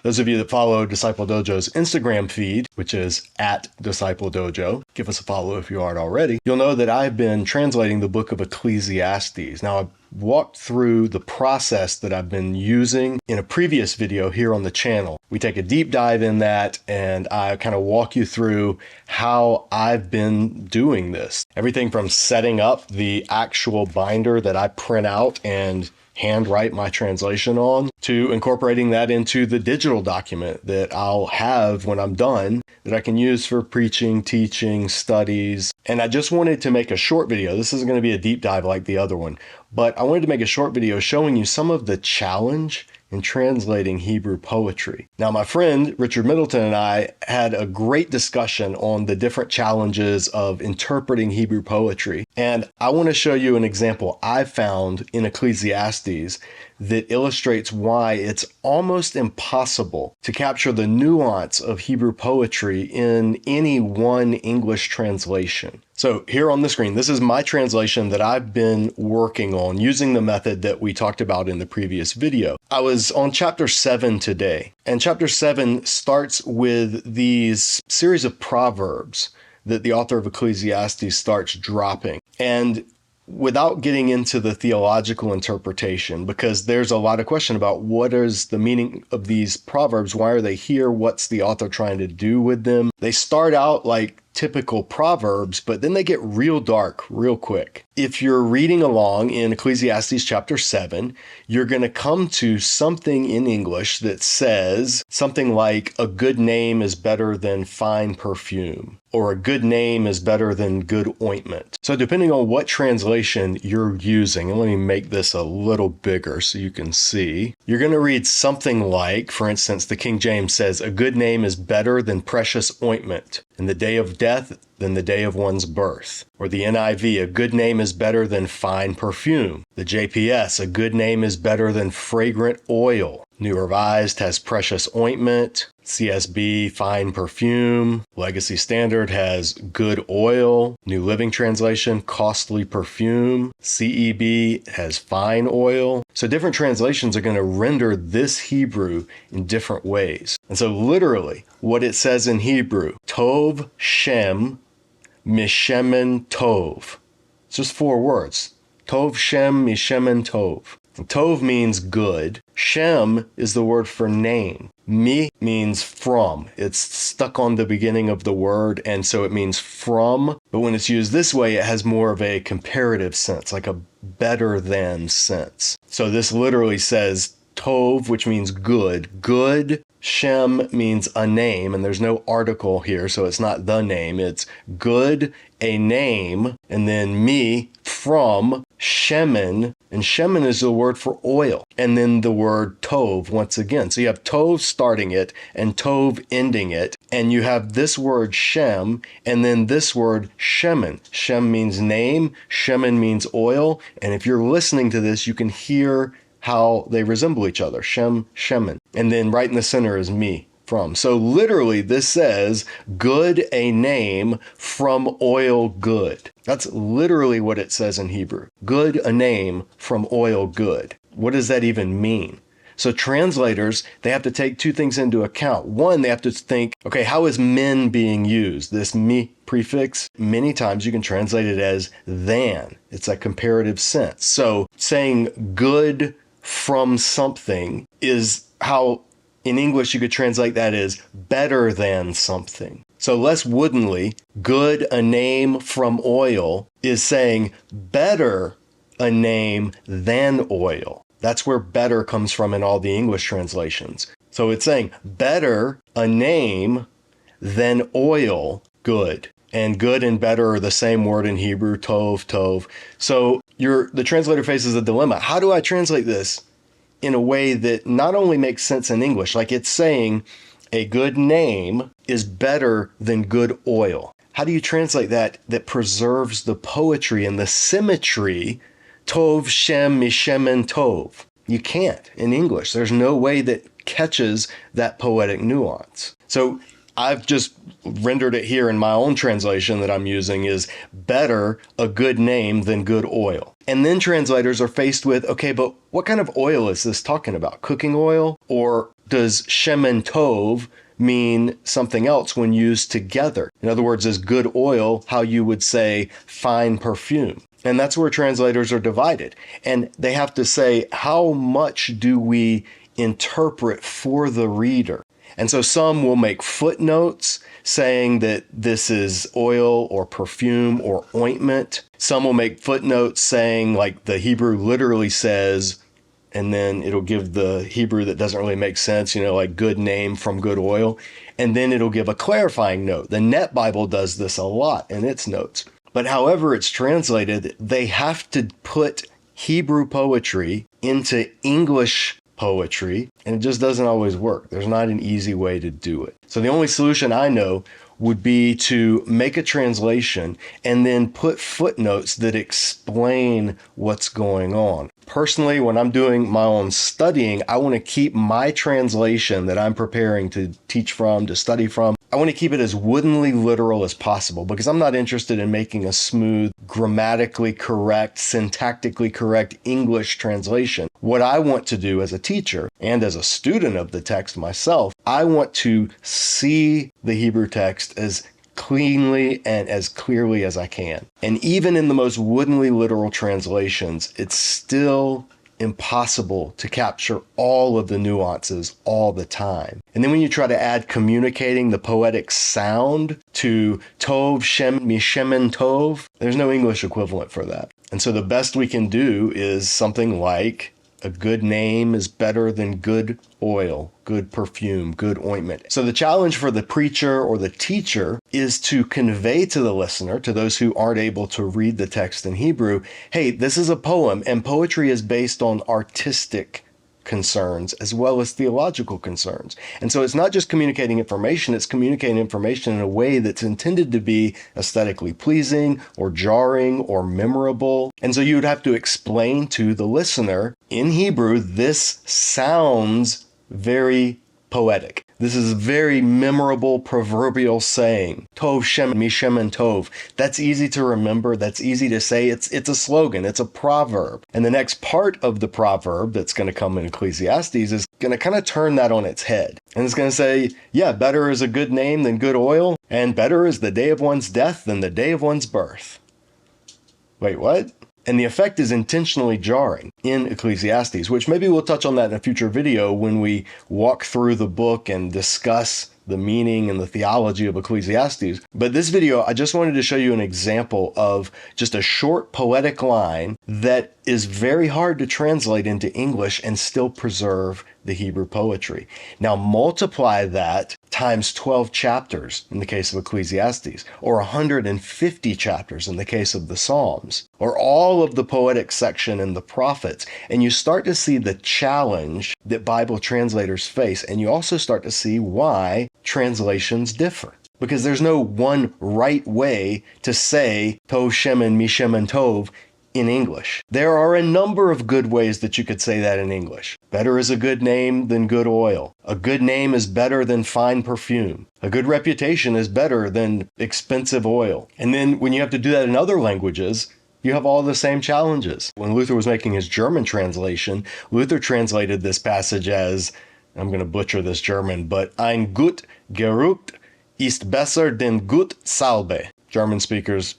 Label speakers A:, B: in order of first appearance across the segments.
A: Those of you that follow Disciple Dojo's Instagram feed, which is at Disciple Dojo, give us a follow if you aren't already, you'll know that I've been translating the book of Ecclesiastes. Now, I've walked through the process that I've been using in a previous video here on the channel. We take a deep dive in that, and I kind of walk you through how I've been doing this. Everything from setting up the actual binder that I print out and handwrite my translation on, to incorporating that into the digital document that I'll have when I'm done that I can use for preaching, teaching, studies. And I just wanted to make a short video. This isn't going to be a deep dive like the other one, but I wanted to make a short video showing you some of the challenge in translating Hebrew poetry. Now, my friend Richard Middleton and I had a great discussion on the different challenges of interpreting Hebrew poetry. And I want to show you an example I found in Ecclesiastes that illustrates why it's almost impossible to capture the nuance of Hebrew poetry in any one English translation. So here on the screen, this is my translation that I've been working on using the method that we talked about in the previous video. I was on chapter 7 today, and chapter 7 starts with these series of proverbs that the author of Ecclesiastes starts dropping. And without getting into the theological interpretation, because there's a lot of question about what is the meaning of these proverbs, why are they here, what's the author trying to do with them. They start out like typical proverbs, but then they get real dark real quick. If you're reading along in Ecclesiastes chapter 7, you're going to come to something in English that says something like, a good name is better than fine perfume, or a good name is better than good ointment. So depending on what translation you're using, and let me make this a little bigger so you can see, you're going to read something like, for instance, the King James says, a good name is better than precious ointment, in the day of death than the day of one's birth. Or the NIV, a good name is better than fine perfume. The JPS, a good name is better than fragrant oil. New Revised has precious ointment. CSB, fine perfume. Legacy Standard has good oil. New Living Translation, costly perfume. CEB has fine oil. So different translations are going to render this Hebrew in different ways. And so literally what it says in Hebrew, Tov Shem Mishemen Tov. It's just 4 words. Tov Shem Mishemen Tov. And Tov means good. Shem is the word for name. Mi means from. It's stuck on the beginning of the word, and so it means from. But when it's used this way, it has more of a comparative sense, like a better than sense. So this literally says Tov, which means good. Good. Shem means a name, and there's no article here, so it's not the name. It's good, a name, and then me, from, shemen, and shemen is the word for oil, and then the word tov once again. So you have tov starting it and tov ending it, and you have this word shem, and then this word shemen. Shem means name, shemen means oil, and if you're listening to this, you can hear how they resemble each other. Shem, shemen. And then right in the center is me, from. So literally this says, good a name, from oil good. That's literally what it says in Hebrew. Good a name, from oil good. What does that even mean? So translators, they have to take 2 things into account. One, they have to think, okay, how is men being used? This me prefix, many times you can translate it as than. It's a comparative sense. So saying good from something is how in English you could translate that as better than something. So less woodenly, good a name from oil is saying better a name than oil. That's where better comes from in all the English translations. So it's saying better a name than oil good. And good and better are the same word in Hebrew, tov, tov. So the translator faces a dilemma. How do I translate this in a way that not only makes sense in English, like it's saying a good name is better than good oil? How do you translate that preserves the poetry and the symmetry? Tov, Shem, Mishemen, Tov. You can't in English. There's no way that catches that poetic nuance. So I've just rendered it here in my own translation that I'm using is better a good name than good oil. And then translators are faced with, okay, but what kind of oil is this talking about? Cooking oil or does Shemen Tov mean something else when used together? In other words, is good oil how you would say fine perfume? And that's where translators are divided. And they have to say, how much do we interpret for the reader? And so some will make footnotes saying that this is oil or perfume or ointment. Some will make footnotes saying, like the Hebrew literally says, and then it'll give the Hebrew that doesn't really make sense, like good name from good oil. And then it'll give a clarifying note. The Net Bible does this a lot in its notes. But however it's translated, they have to put Hebrew poetry into English poetry, and it just doesn't always work. There's not an easy way to do it. So the only solution I know would be to make a translation and then put footnotes that explain what's going on. Personally, when I'm doing my own studying, I want to keep my translation that I'm preparing to teach from, to study from, I want to keep it as woodenly literal as possible because I'm not interested in making a smooth, grammatically correct, syntactically correct English translation. What I want to do as a teacher and as a student of the text myself, I want to see the Hebrew text as cleanly and as clearly as I can. And even in the most woodenly literal translations, it's still impossible to capture all of the nuances all the time. And then when you try to add communicating the poetic sound to Tov, Shem, Mishemen Tov, there's no English equivalent for that. And so the best we can do is something like a good name is better than good oil, good perfume, good ointment. So the challenge for the preacher or the teacher is to convey to the listener, to those who aren't able to read the text in Hebrew, hey, this is a poem, and poetry is based on artistic concerns as well as theological concerns. And so it's not just communicating information, it's communicating information in a way that's intended to be aesthetically pleasing or jarring or memorable. And so you would have to explain to the listener in Hebrew, this sounds very poetic. This is a very memorable proverbial saying. Tov Shem Mishemen Tov. That's easy to remember. That's easy to say. It's a slogan. It's a proverb. And the next part of the proverb that's going to come in Ecclesiastes is going to kind of turn that on its head. And it's going to say, yeah, better is a good name than good oil, and better is the day of one's death than the day of one's birth. Wait, what? And the effect is intentionally jarring in Ecclesiastes, which maybe we'll touch on that in a future video when we walk through the book and discuss the meaning and the theology of Ecclesiastes. But this video, I just wanted to show you an example of just a short poetic line that is very hard to translate into English and still preserve the Hebrew poetry. Now multiply that times 12 chapters in the case of Ecclesiastes, or 150 chapters in the case of the Psalms, or all of the poetic section in the prophets, and you start to see the challenge that Bible translators face, and you also start to see why translations differ. Because there's no one right way to say Tov Shemen Mishemen Tov in English. There are a number of good ways that you could say that in English. Better is a good name than good oil. A good name is better than fine perfume. A good reputation is better than expensive oil. And then when you have to do that in other languages, you have all the same challenges. When Luther was making his German translation, Luther translated this passage as, I'm going to butcher this German, but ein gut Geruch ist besser denn gut Salbe. German speakers,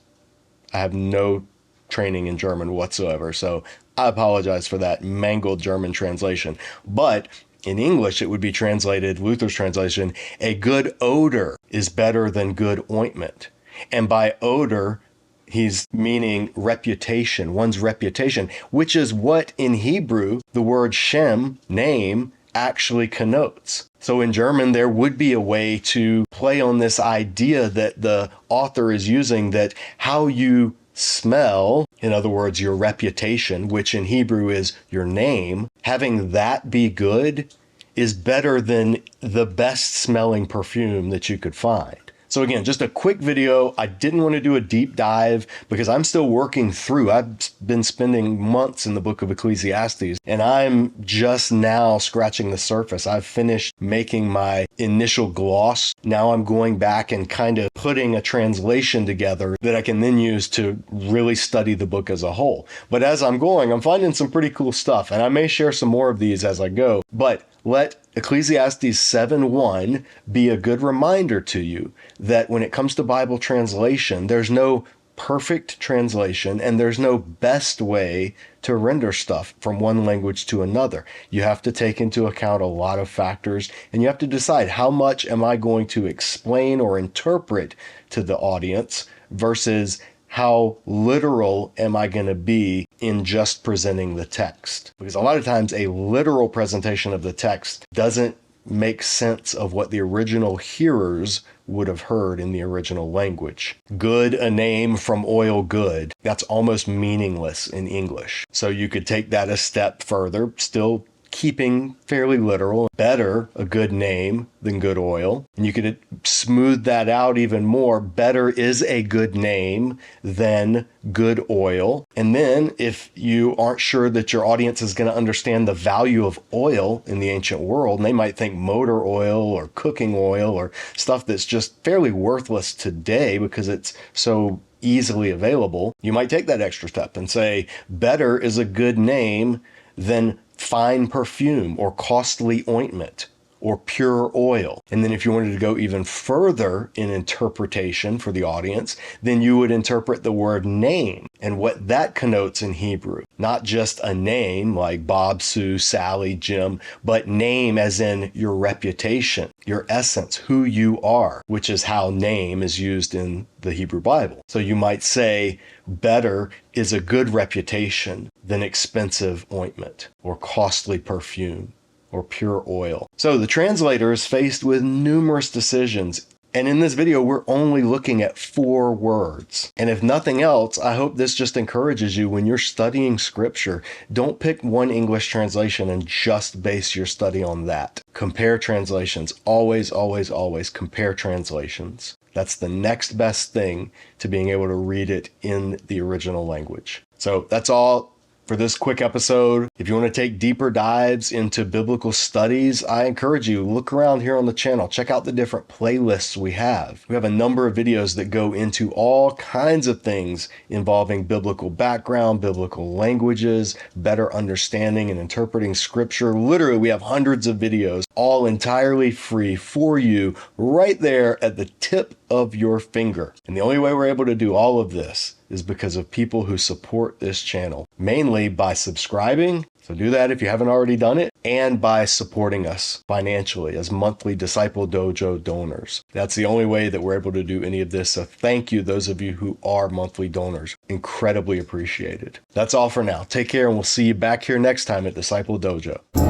A: I have no training in German whatsoever, so I apologize for that mangled German translation. But in English, it would be translated, Luther's translation, a good odor is better than good ointment. And by odor, he's meaning reputation, one's reputation, which is what in Hebrew the word Shem, name, actually connotes. So in German, there would be a way to play on this idea that the author is using, that how you smell, in other words, your reputation, which in Hebrew is your name, having that be good is better than the best smelling perfume that you could find. So again, just a quick video. I didn't want to do a deep dive because I'm still working through. I've been spending months in the book of Ecclesiastes, and I'm just now scratching the surface. I've finished making my initial gloss. Now I'm going back and kind of putting a translation together that I can then use to really study the book as a whole. But as I'm going, I'm finding some pretty cool stuff, and I may share some more of these as I go. But let Ecclesiastes 7:1 be a good reminder to you that when it comes to Bible translation, there's no perfect translation and there's no best way to render stuff from one language to another. You have to take into account a lot of factors, and you have to decide, how much am I going to explain or interpret to the audience versus how literal am I going to be in just presenting the text? Because a lot of times a literal presentation of the text doesn't make sense of what the original hearers would have heard in the original language. Good, a name from oil good. That's almost meaningless in English. So you could take that a step further, still keeping fairly literal. Better, a good name than good oil. And you could smooth that out even more. Better is a good name than good oil. And then if you aren't sure that your audience is going to understand the value of oil in the ancient world, and they might think motor oil or cooking oil or stuff that's just fairly worthless today because it's so easily available, you might take that extra step and say, better is a good name than fine perfume or costly ointment or pure oil. And then if you wanted to go even further in interpretation for the audience, then you would interpret the word name and what that connotes in Hebrew. Not just a name like Bob, Sue, Sally, Jim, but name as in your reputation, your essence, who you are, which is how name is used in the Hebrew Bible. So you might say, better is a good reputation than expensive ointment or costly perfume or pure oil. So the translator is faced with numerous decisions. And in this video, we're only looking at 4 words. And if nothing else, I hope this just encourages you when you're studying scripture, don't pick one English translation and just base your study on that. Compare translations. Always, always, always compare translations. That's the next best thing to being able to read it in the original language. So that's all for this quick episode. If you want to take deeper dives into biblical studies, I encourage you, look around here on the channel. Check out the different playlists we have. We have a number of videos that go into all kinds of things involving biblical background, biblical languages, better understanding and interpreting scripture. Literally, we have hundreds of videos, all entirely free for you right there at the tip of your finger. And the only way we're able to do all of this is because of people who support this channel, mainly by subscribing. So do that if you haven't already done it, and by supporting us financially as monthly Disciple Dojo donors. That's the only way that we're able to do any of this. So thank you, those of you who are monthly donors. Incredibly appreciated. That's all for now. Take care, and we'll see you back here next time at Disciple Dojo.